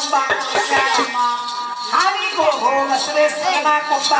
ಕುಂಬ ಕುಂಬ ಹಾದಿಗೋ ಬಸವೇಶ್ವರನ ಕುಂಬ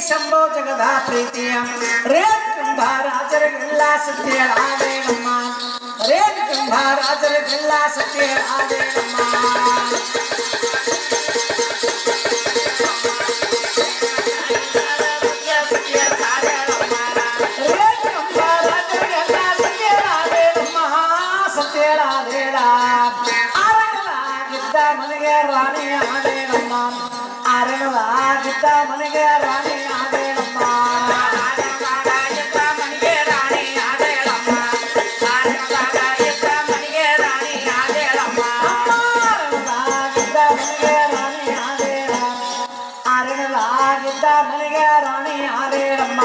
ಶಂಭೋ ಜಗದ ಪ್ರೀತಿಯ ರೇಣುಕುಂಭ ರಾಜರಿಗೆಲ್ಲ ಸತ್ಯ ಆದೇನಮ್ಮ ರೇಣುಕುಂಭ ರಾಜರಿಗೆಲ್ಲ ಸತ್ಯ ಆದೇನಮ್ಮ ಮನೆಗೆ ರಾಣಿ ಆದೇನಮ್ಮ ಅರಣವಾಗಿದ್ದ ಮನೆಗೆ ರಾಣಿ ಆದೇನಮ್ಮ ಮನೆಗೆ ರಾಣಿ ಆದೇಳಮ್ಮ ಮನೆಗೆ ರಾಣಿ ಆದೇಳಮ್ಮ ಅರಣವಾಗಿದ್ದ ಮನೆಗೆ ರಾಣಿ ಆದೇಳ ಅರಣವಾಗಿದ್ದ ಮನೆಗೆ ರಾಣಿ ಆದೇಳಮ್ಮ